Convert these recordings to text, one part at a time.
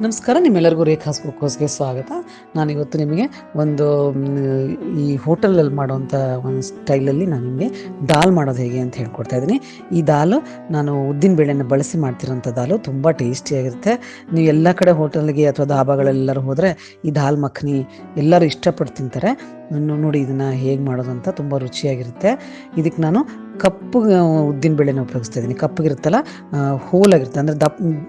ನಮಸ್ಕಾರ, ನಿಮ್ಮೆಲ್ಲರಿಗೂ ರೇಖಾಸ್ ಕುಕ್ಕೋಸ್ಗೆ ಸ್ವಾಗತ. ನಾನಿವತ್ತು ನಿಮಗೆ ಒಂದು ಈ ಹೋಟೆಲಲ್ಲಿ ಮಾಡೋವಂಥ ಒಂದು ಸ್ಟೈಲಲ್ಲಿ ನಾನು ನಿಮಗೆ ದಾಲ್ ಮಾಡೋದು ಹೇಗೆ ಅಂತ ಹೇಳ್ಕೊಡ್ತಾ ಇದ್ದೀನಿ. ಈ ದಾಲು ನಾನು ಉದ್ದಿನ ಬೇಳೆನ ಬಳಸಿ ಮಾಡ್ತಿರೋಂಥ ದಾಲು ತುಂಬ ಟೇಸ್ಟಿಯಾಗಿರುತ್ತೆ. ನೀವು ಎಲ್ಲ ಕಡೆ ಹೋಟೆಲ್ಗೆ ಅಥವಾ ಧಾಬಾಗಳೆಲ್ಲರೂ ಹೋದರೆ ಈ ದಾಲ್ ಮಖನಿ ಎಲ್ಲರೂ ಇಷ್ಟಪಟ್ಟು ತಿಂತಾರೆ. ನೋಡಿ ಇದನ್ನು ಹೇಗೆ ಮಾಡೋದು ಅಂತ, ತುಂಬ ರುಚಿಯಾಗಿರುತ್ತೆ. ಇದಕ್ಕೆ ನಾನು ಕಪ್ಪು ಉದ್ದಿನ ಬೇಳೆನ ಉಪಯೋಗಿಸ್ತಾ ಇದ್ದೀನಿ. ಕಪ್ಪಗಿರುತ್ತಲ್ಲ, ಹೋಲಾಗಿರುತ್ತೆ, ಅಂದರೆ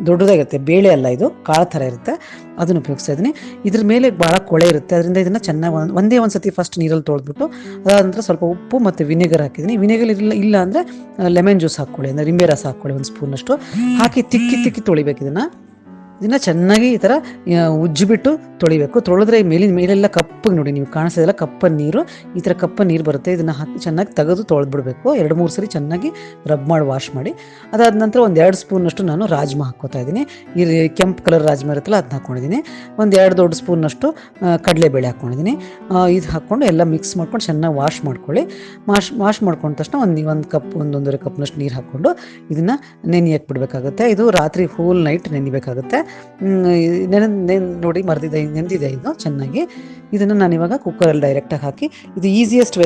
ದೊಡ್ಡದಾಗಿರುತ್ತೆ, ಬೇಳೆ ಅಲ್ಲ, ಇದು ಕಾಳು ಥರ ಇರುತ್ತೆ, ಅದನ್ನು ಉಪಯೋಗಿಸ್ತಾ ಇದ್ದೀನಿ. ಇದ್ರ ಮೇಲೆ ಭಾಳ ಕೊಳೆ ಇರುತ್ತೆ, ಅದರಿಂದ ಇದನ್ನು ಚೆನ್ನಾಗಿ ಒಂದೇ ಒಂದು ಸತಿ ಫಸ್ಟ್ ನೀರಲ್ಲಿ ತೊಳೆದ್ಬಿಟ್ಟು ಅದಾದ ನಂತರ ಸ್ವಲ್ಪ ಉಪ್ಪು ಮತ್ತು ವಿನೆಗರ್ ಹಾಕಿದ್ದೀನಿ. ವಿನೆಗರ್ ಇಲ್ಲ ಅಂದರೆ ಲೆಮನ್ ಜ್ಯೂಸ್ ಹಾಕ್ಕೊಳ್ಳಿ, ಅಂದರೆ ನಿಂಬೆ ರಸ ಹಾಕ್ಕೊಳ್ಳಿ, ಒಂದು ಸ್ಪೂನಷ್ಟು ಹಾಕಿ ತಿಕ್ಕಿ ತೊಳಿಬೇಕು. ಇದನ್ನು ಚೆನ್ನಾಗಿ ಈ ಥರ ಉಜ್ಜಿಬಿಟ್ಟು ತೊಳಿಬೇಕು. ತೊಳೆದ್ರೆ ಮೇಲೆಲ್ಲ ಕಪ್ಪಗೆ, ನೋಡಿ ನೀವು ಕಾಣಿಸೋದಿಲ್ಲ, ಕಪ್ಪನ ನೀರು, ಈ ಥರ ಕಪ್ಪನ ನೀರು ಬರುತ್ತೆ. ಇದನ್ನು ಹಾಕಿ ಚೆನ್ನಾಗಿ ತೆಗೆದು ತೊಳೆದ್ಬಿಡ್ಬೇಕು. 2-3 ಸರಿ ಚೆನ್ನಾಗಿ ರಬ್ ಮಾಡಿ ವಾಶ್ ಮಾಡಿ. ಅದಾದ ನಂತರ 1-2 ಸ್ಪೂನಷ್ಟು ನಾನು ರಾಜ್ಮಾ ಹಾಕ್ಕೋತಾ ಇದ್ದೀನಿ. ಈ ಕೆಂಪು ಕಲರ್ ರಾಜ್ಮಾ ಇರುತ್ತಲ್ಲ, ಅದನ್ನ ಹಾಕ್ಕೊಂಡಿದ್ದೀನಿ. 1-2 ದೊಡ್ಡ ಸ್ಪೂನಷ್ಟು ಕಡಲೆಬೇಳೆ ಹಾಕ್ಕೊಂಡಿದ್ದೀನಿ. ಇದು ಹಾಕ್ಕೊಂಡು ಎಲ್ಲ ಮಿಕ್ಸ್ ಮಾಡ್ಕೊಂಡು ಚೆನ್ನಾಗಿ ವಾಶ್ ಮಾಡ್ಕೊಳ್ಳಿ. ವಾಶ್ ಮಾಡ್ಕೊಂಡ ತಕ್ಷಣ ಒಂದು ಕಪ್, 1-1.5 ಕಪ್ನಷ್ಟು ನೀರು ಹಾಕ್ಕೊಂಡು ಇದನ್ನು ನೆನೆಯಕ್ಕೆ ಬಿಡಬೇಕಾಗುತ್ತೆ. ಇದು ರಾತ್ರಿ ಹೋಲ್ ನೈಟ್ ನೆನಿಬೇಕಾಗುತ್ತೆ. ನೋಡಿ ನೆಂದಿದೆ ಇದು ಚೆನ್ನಾಗಿ. ಇದನ್ನು ನಾನು ಇವಾಗ ಕುಕ್ಕರಲ್ಲಿ ಡೈರೆಕ್ಟಾಗಿ ಹಾಕಿ, ಇದು ಈಸಿಯೆಸ್ಟ್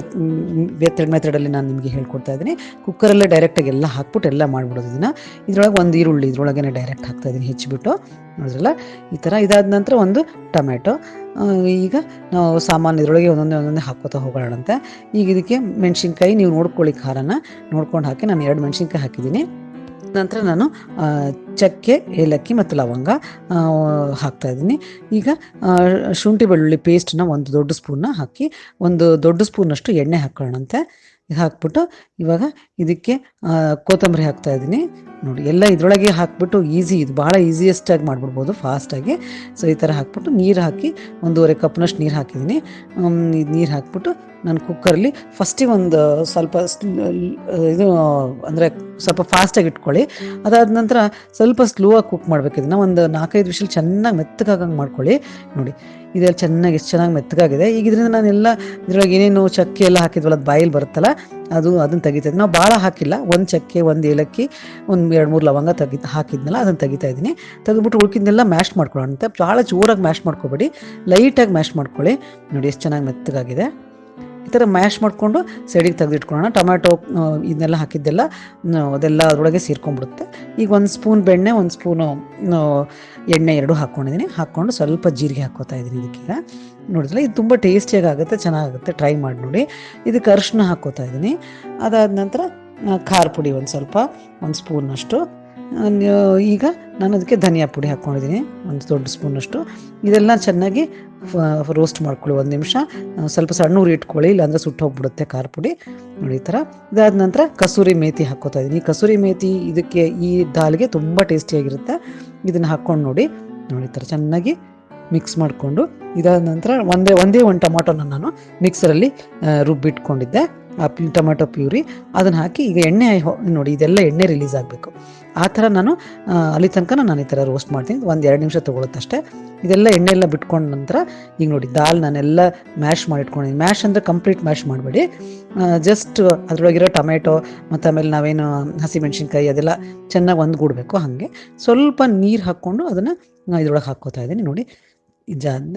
ಮೆಥಡಲ್ಲಿ ನಾನು ನಿಮಗೆ ಹೇಳ್ಕೊಡ್ತಾ ಇದ್ದೀನಿ. ಕುಕ್ಕರಲ್ಲೇ ಡೈರೆಕ್ಟಾಗಿ ಎಲ್ಲ ಹಾಕ್ಬಿಟ್ಟು ಎಲ್ಲ ಮಾಡ್ಬಿಡೋದು. ಇದರೊಳಗೆ ಒಂದು ಈರುಳ್ಳಿ ಇದ್ರೊಳಗೇ ಡೈರೆಕ್ಟ್ ಹಾಕ್ತಾ ಇದ್ದೀನಿ ಹೆಚ್ಚಿಬಿಟ್ಟು, ನೋಡಿದ್ರಲ್ಲ ಈ ಥರ. ಇದಾದ ನಂತರ ಒಂದು ಟೊಮ್ಯಾಟೊ. ಈಗ ನಾವು ಸಾಮಾನು ಇದರೊಳಗೆ ಒಂದೊಂದೇ ಹಾಕ್ಕೋತಾ ಹೋಗೋಣಂತೆ. ಈಗ ಇದಕ್ಕೆ ಮೆಣಸಿನ್ಕಾಯಿ ನೀವು ನೋಡ್ಕೊಳ್ಳಿ, ಖಾರನ ನೋಡ್ಕೊಂಡು ಹಾಕಿ. ನಾನು 2 ಮೆಣಸಿನ್ಕಾಯಿ ಹಾಕಿದ್ದೀನಿ. ನಂತರ ನಾನು ಚಕ್ಕೆ, ಏಲಕ್ಕಿ ಮತ್ತು ಲವಂಗ ಹಾಕ್ತಾಯಿದ್ದೀನಿ. ಈಗ ಶುಂಠಿ ಬೆಳ್ಳುಳ್ಳಿ ಪೇಸ್ಟನ್ನ 1 ದೊಡ್ಡ ಸ್ಪೂನ್ನ ಹಾಕಿ, 1 ದೊಡ್ಡ ಸ್ಪೂನಷ್ಟು ಎಣ್ಣೆ ಹಾಕ್ಕೊಳ್ಳೋಣಂತೆ. ಇದು ಹಾಕ್ಬಿಟ್ಟು ಇವಾಗ ಇದಕ್ಕೆ ಕೊತ್ತಂಬರಿ ಹಾಕ್ತಾಯಿದ್ದೀನಿ. ನೋಡಿ ಎಲ್ಲ ಇದರೊಳಗೆ ಹಾಕ್ಬಿಟ್ಟು ಇದು ಭಾಳ ಈಸಿಯೆಸ್ಟಾಗಿ ಮಾಡಿಬಿಡ್ಬೋದು, ಫಾಸ್ಟಾಗಿ. ಸೊ ಈ ಥರ ಹಾಕ್ಬಿಟ್ಟು ನೀರು ಹಾಕಿ 1.5 ಕಪ್ನಷ್ಟು ನೀರು ಹಾಕಿದ್ದೀನಿ. ನೀರು ಹಾಕ್ಬಿಟ್ಟು ನಾನು ಕುಕ್ಕರಲ್ಲಿ ಫಸ್ಟಿಗೆ ಒಂದು ಸ್ವಲ್ಪ ಇದು ಅಂದರೆ ಸ್ವಲ್ಪ ಫಾಸ್ಟಾಗಿ ಇಟ್ಕೊಳ್ಳಿ. ಅದಾದ ನಂತರ ಸ್ವಲ್ಪ ಸ್ಲೋ ಆಗಿ ಕುಕ್ ಮಾಡಬೇಕು. ಇದನ್ನು ಒಂದು 4-5 ವಿಷಲ್ ಚೆನ್ನಾಗಿ ಮೆತ್ತಗಾಗಂಗೆ ಮಾಡ್ಕೊಳ್ಳಿ. ನೋಡಿ ಇದೆಲ್ಲ ಚೆನ್ನಾಗಿ ಎಷ್ಟು ಚೆನ್ನಾಗಿ ಮೆತ್ತಗಾಗಿದೆ. ಈಗ ಇದರಿಂದ ನಾನೆಲ್ಲ ಇದ್ರೊಳಗೆ ಏನೇನು ಚಕ್ಕೆ ಎಲ್ಲ ಹಾಕಿದ್ವಲ್ಲ, ಅದು ಬಾಯಲ್ಲಿ ಬರುತ್ತಲ್ಲ, ಅದನ್ನು ತೆಗಿತಾ. ನಾವು ಭಾಳ ಹಾಕಿಲ್ಲ, 1 ಚಕ್ಕೆ, 1 ಏಲಕ್ಕಿ, 1-2-3 ಲವಂಗ ಹಾಕಿದ್ನಲ್ಲ, ಅದನ್ನು ತೆಗಿತಾ ಇದ್ದೀನಿ. ತೆಗೆದ್ಬಿಟ್ಟು ಉಳ್ಕಿದ್ನೆಲ್ಲ ಮ್ಯಾಶ್ ಮಾಡ್ಕೊಳ್ಳೋಣ. ಭಾಳ ಜೋರಾಗಿ ಮ್ಯಾಶ್ ಮಾಡ್ಕೊಬೇಡಿ, ಲೈಟಾಗಿ ಮ್ಯಾಶ್ ಮಾಡ್ಕೊಳ್ಳಿ. ನೋಡಿ ಎಷ್ಟು ಚೆನ್ನಾಗಿ ಮೆತ್ತಗಾಗಿದೆ. ಈ ಥರ ಮ್ಯಾಶ್ ಮಾಡಿಕೊಂಡು ಸೈಡಿಗೆ ತೆಗೆದಿಟ್ಕೊಳ್ಳೋಣ. ಟೊಮ್ಯಾಟೊ ಇದನ್ನೆಲ್ಲ ಹಾಕಿದ್ದೆಲ್ಲ ಅದೆಲ್ಲ ಅದರೊಳಗೆ ಸೇರ್ಕೊಂಡ್ಬಿಡುತ್ತೆ. ಈಗ 1 ಸ್ಪೂನ್ ಬೆಣ್ಣೆ, 1 ಸ್ಪೂನು ಎಣ್ಣೆ 2 ಹಾಕ್ಕೊಂಡಿದ್ದೀನಿ. ಹಾಕ್ಕೊಂಡು ಸ್ವಲ್ಪ ಜೀರಿಗೆ ಹಾಕ್ಕೋತಾ ಇದ್ದೀನಿ ಇದಕ್ಕೀಗ. ನೋಡಿದ್ರೆ ಇದು ತುಂಬ ಟೇಸ್ಟಿಯಾಗಿ ಆಗುತ್ತೆ, ಚೆನ್ನಾಗುತ್ತೆ, ಟ್ರೈ ಮಾಡಿ ನೋಡಿ. ಇದಕ್ಕೆ ಅರಿಶಿನ ಹಾಕ್ಕೋತಾ ಇದ್ದೀನಿ. ಅದಾದ ನಂತರ ಖಾರ ಪುಡಿ ಸ್ವಲ್ಪ 1 ಸ್ಪೂನಷ್ಟು. ಈಗ ನಾನು ಅದಕ್ಕೆ ಧನಿಯಾ ಪುಡಿ ಹಾಕ್ಕೊಂಡಿದ್ದೀನಿ 1 ದೊಡ್ಡ ಸ್ಪೂನಷ್ಟು. ಇದೆಲ್ಲ ಚೆನ್ನಾಗಿ ರೋಸ್ಟ್ ಮಾಡ್ಕೊಳ್ಳಿ 1 ನಿಮಿಷ. ಸ್ವಲ್ಪ ಸಣ್ಣ ಉರಿ ಇಟ್ಕೊಳ್ಳಿ, ಇಲ್ಲಾಂದರೆ ಸುಟ್ಟು ಹೋಗ್ಬಿಡುತ್ತೆ ಖಾರ ಪುಡಿ. ನೋಡಿ ಈ ಥರ. ಇದಾದ ನಂತರ ಕಸೂರಿ ಮೇಥಿ ಹಾಕ್ಕೋತಾ ಇದ್ದೀನಿ. ಕಸೂರಿ ಮೇಥಿ ಇದಕ್ಕೆ, ಈ ದಾಲ್ಗೆ ತುಂಬ ಟೇಸ್ಟಿಯಾಗಿರುತ್ತೆ. ಇದನ್ನು ಹಾಕ್ಕೊಂಡು ನೋಡಿ ಈ ಥರ ಚೆನ್ನಾಗಿ ಮಿಕ್ಸ್ ಮಾಡಿಕೊಂಡು, ಇದಾದ ನಂತರ ಒಂದೇ ಒಂದು ಟೊಮಾಟೋನ ನಾನು ಮಿಕ್ಸರಲ್ಲಿ ರುಬ್ಬಿಟ್ಕೊಂಡಿದ್ದೆ, ಆ ಟೊಮೆಟೊ ಪ್ಯೂರಿ ಅದನ್ನು ಹಾಕಿ ಈಗ ಎಣ್ಣೆ ನೋಡಿ ಇದೆಲ್ಲ ಎಣ್ಣೆ ರಿಲೀಸ್ ಆಗಬೇಕು. ಆ ಥರ ನಾನು ಅಲ್ಲಿ ತನಕ ನಾನು ಈ ಥರ ರೋಸ್ಟ್ ಮಾಡ್ತೀನಿ. 1-2 ನಿಮಿಷ ತೊಗೊಳುತ್ತಷ್ಟೇ. ಇದೆಲ್ಲ ಎಣ್ಣೆ ಎಲ್ಲ ಬಿಟ್ಕೊಂಡ ನಂತರ ಈಗ ನೋಡಿ ದಾಲ್ ನಾನೆಲ್ಲ ಮ್ಯಾಶ್ ಮಾಡಿಟ್ಕೊಂಡಿದ್ದೀನಿ. ಮ್ಯಾಶ್ ಅಂದರೆ ಕಂಪ್ಲೀಟ್ ಮ್ಯಾಶ್ ಮಾಡಬೇಡಿ, ಜಸ್ಟ್ ಅದರೊಳಗಿರೋ ಟೊಮೆಟೊ ಮತ್ತು ಆಮೇಲೆ ನಾವೇನು ಹಸಿಮೆಣ್ಸಿನ್ಕಾಯಿ ಅದೆಲ್ಲ ಚೆನ್ನಾಗಿ ಒಂದುಗೂಡಬೇಕು. ಹಾಗೆ ಸ್ವಲ್ಪ ನೀರು ಹಾಕ್ಕೊಂಡು ಅದನ್ನು ಇದ್ರೊಳಗೆ ಹಾಕ್ಕೋತಾ ಇದ್ದೀನಿ. ನೋಡಿ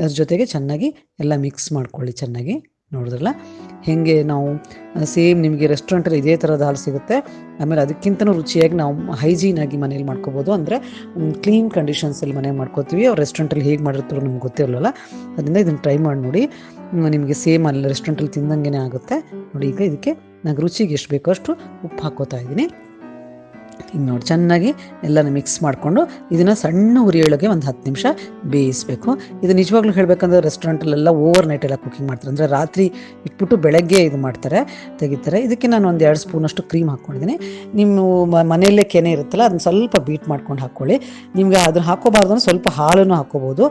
ಅದ್ರ ಜೊತೆಗೆ ಚೆನ್ನಾಗಿ ಎಲ್ಲ ಮಿಕ್ಸ್ ಮಾಡ್ಕೊಳ್ಳಿ ಚೆನ್ನಾಗಿ. ನೋಡಿದ್ರಲ್ಲ ಹೇಗೆ ನಾವು ಸೇಮ್ ನಿಮಗೆ ರೆಸ್ಟೋರೆಂಟಲ್ಲಿ ಇದೇ ಥರ ದಾಲ್ ಸಿಗುತ್ತೆ. ಆಮೇಲೆ ಅದಕ್ಕಿಂತನೂ ರುಚಿಯಾಗಿ ನಾವು ಹೈಜೀನಾಗಿ ಮನೇಲಿ ಮಾಡ್ಕೋಬೋದು. ಅಂದರೆ ಕ್ಲೀನ್ ಕಂಡೀಷನ್ಸಲ್ಲಿ ಮನೇಲಿ ಮಾಡ್ಕೋತೀವಿ. ಅವ್ರು ರೆಸ್ಟೋರೆಂಟಲ್ಲಿ ಹೇಗೆ ಮಾಡಿರ್ತಾರೋ ನಮ್ಗೆ ಗೊತ್ತಿರಲಿಲ್ಲ. ಅದರಿಂದ ಇದನ್ನು ಟ್ರೈ ಮಾಡಿ ನೋಡಿ, ನಿಮಗೆ ಸೇಮ್ ಅಲ್ಲಿ ರೆಸ್ಟೋರೆಂಟಲ್ಲಿ ತಿಂದಂಗೆ ಆಗುತ್ತೆ. ನೋಡಿ ಈಗ ಇದಕ್ಕೆ ನಂಗೆ ರುಚಿಗೆ ಎಷ್ಟು ಬೇಕೋ ಅಷ್ಟು ಉಪ್ಪು ಹಾಕ್ಕೋತಾ ಇದ್ದೀನಿ. ಈಗ ನೋಡಿ ಚೆನ್ನಾಗಿ ಎಲ್ಲನೂ ಮಿಕ್ಸ್ ಮಾಡಿಕೊಂಡು ಇದನ್ನು ಸಣ್ಣ ಉರಿಯೊಳಗೆ 10 ನಿಮಿಷ ಬೇಯಿಸಬೇಕು. ಇದು ನಿಜವಾಗ್ಲೂ ಹೇಳಬೇಕಂದ್ರೆ ರೆಸ್ಟೋರೆಂಟಲ್ಲೆಲ್ಲ ಓವರ್ ನೈಟ್ ಎಲ್ಲ ಕುಕಿಂಗ್ ಮಾಡ್ತಾರೆ, ಅಂದರೆ ರಾತ್ರಿ ಇಟ್ಬಿಟ್ಟು ಬೆಳಗ್ಗೆ ಇದು ಮಾಡ್ತಾರೆ, ತೆಗಿತಾರೆ. ಇದಕ್ಕೆ ನಾನು 1-2 ಸ್ಪೂನಷ್ಟು ಕ್ರೀಮ್ ಹಾಕ್ಕೊಂಡಿದ್ದೀನಿ. ನಿಮ್ಮ ಮನೆಯಲ್ಲೇ ಕೆನೆ ಇರುತ್ತಲ್ಲ, ಅದನ್ನ ಸ್ವಲ್ಪ ಬೀಟ್ ಮಾಡ್ಕೊಂಡು ಹಾಕ್ಕೊಳ್ಳಿ. ನಿಮಗೆ ಅದನ್ನು ಹಾಕೋಬಾರ್ದು ಅಂದ್ರೆ ಸ್ವಲ್ಪ ಹಾಲನ್ನು ಹಾಕ್ಕೋಬೋದು.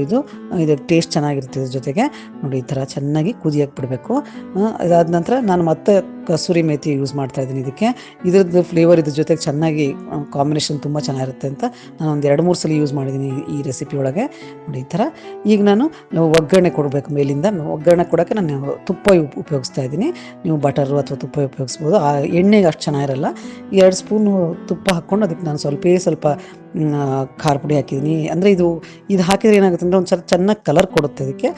ಇದು ಟೇಸ್ಟ್ ಚೆನ್ನಾಗಿರುತ್ತೆ. ಇದ್ರ ಜೊತೆಗೆ ನೋಡಿ ಈ ಥರ ಚೆನ್ನಾಗಿ ಕುದಿಯಕ್ಕೆ ಬಿಡಬೇಕು. ಅದಾದ ನಂತರ ನಾನು ಮತ್ತೆ ಕಸೂರಿ ಮೇಥಿ ಯೂಸ್ ಮಾಡ್ತಾ ಇದ್ದೀನಿ ಇದಕ್ಕೆ. ಇದ್ರದ್ದು ಫ್ಲೇವರ್ ಇದ್ರ ಜೊತೆಗೆ ಚೆನ್ನಾಗಿ ಕಾಂಬಿನೇಷನ್ ತುಂಬ ಚೆನ್ನಾಗಿರುತ್ತೆ ಅಂತ ನಾನು 1-2-3 ಸಲ ಯೂಸ್ ಮಾಡಿದ್ದೀನಿ ಈ ರೆಸಿಪಿ ಒಳಗೆ. ನೋಡಿ ಈ ಥರ. ಈಗ ನಾನು ಒಗ್ಗರಣೆ ಕೊಡಬೇಕು ಮೇಲಿಂದ. ಒಗ್ಗರಣೆ ಕೊಡೋಕ್ಕೆ ನಾನು ತುಪ್ಪ ಉಪಯೋಗಿಸ್ತಾ ಇದ್ದೀನಿ. ನೀವು ಬಟರು ಅಥವಾ ತುಪ್ಪ ಉಪಯೋಗಿಸ್ಬೋದು. ಆ ಎಣ್ಣೆಗೆ ಅಷ್ಟು ಚೆನ್ನಾಗಿರಲ್ಲ. 2 ಸ್ಪೂನು ತುಪ್ಪ ಹಾಕ್ಕೊಂಡು ಅದಕ್ಕೆ ನಾನು ಸ್ವಲ್ಪ ಖಾರ ಪುಡಿ ಹಾಕಿದ್ದೀನಿ. ಅಂದರೆ ಇದು ಹಾಕಿದರೆ ಏನಾಗುತ್ತೆ ಅಂದರೆ ಒಂದು ಸ್ವಲ್ಪ ಚೆನ್ನಾಗಿ ಕಲರ್ ಕೊಡುತ್ತೆ ಇದಕ್ಕೆ.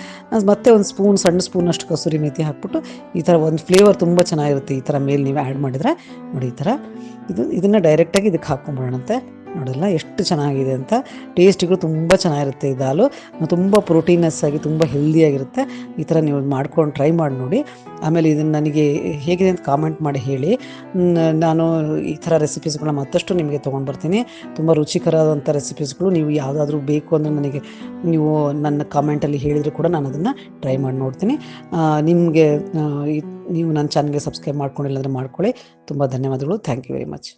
ಮತ್ತೆ ಒಂದು ಸಣ್ಣ ಸ್ಪೂನಷ್ಟು ಕಸೂರಿ ಮೇಥಿ ಹಾಕ್ಬಿಟ್ಟು ಈ ಥರ ಒಂದು ಫ್ಲೇವರ್ ತುಂಬ ಚೆನ್ನಾಗಿರುತ್ತೆ. ಈ ಥರ ಮೇಲೆ ನೀವು ಆ್ಯಡ್ ಮಾಡಿದರೆ ನೋಡಿ, ಈ ಥರ ಇದನ್ನು ಡೈರೆಕ್ಟಾಗಿ ಇದಕ್ಕೆ ಹಾಕ್ಕೊಂಬಿಡೋಣಂತೆ. ನೋಡಿಲ್ಲ ಎಷ್ಟು ಚೆನ್ನಾಗಿದೆ ಅಂತ. ಟೇಸ್ಟಿಗೂ ತುಂಬ ಚೆನ್ನಾಗಿರುತ್ತೆ ಈ ದಾಲು. ತುಂಬ ಪ್ರೋಟೀನಸ್ ಆಗಿ ತುಂಬ ಹೆಲ್ದಿಯಾಗಿರುತ್ತೆ. ಈ ಥರ ನೀವು ಮಾಡ್ಕೊಂಡು ಟ್ರೈ ಮಾಡಿ ನೋಡಿ. ಆಮೇಲೆ ಇದನ್ನು ನನಗೆ ಹೇಗಿದೆ ಅಂತ ಕಾಮೆಂಟ್ ಮಾಡಿ ಹೇಳಿ. ನಾನು ಈ ಥರ ರೆಸಿಪೀಸ್ಗಳನ್ನ ಮತ್ತಷ್ಟು ನಿಮಗೆ ತೊಗೊಂಡು ತುಂಬ ರುಚಿಕರವಾದಂಥ ರೆಸಿಪೀಸ್ಗಳು ನೀವು ಯಾವುದಾದ್ರೂ ಬೇಕು ಅಂದರೆ ನನಗೆ ನೀವು ನನ್ನ ಕಾಮೆಂಟಲ್ಲಿ ಹೇಳಿದರೂ ಕೂಡ ನಾನು ಅದನ್ನು ಟ್ರೈ ಮಾಡಿ ನೋಡ್ತೀನಿ. ನಿಮಗೆ ನೀವು ನನ್ನ ಚಾನಲ್ಗೆ ಸಬ್ಸ್ಕ್ರೈಬ್ ಮಾಡ್ಕೊಂಡಿಲ್ಲ ಅಂದರೆ ಮಾಡ್ಕೊಳ್ಳಿ. ತುಂಬ ಧನ್ಯವಾದಗಳು. Thank you very much.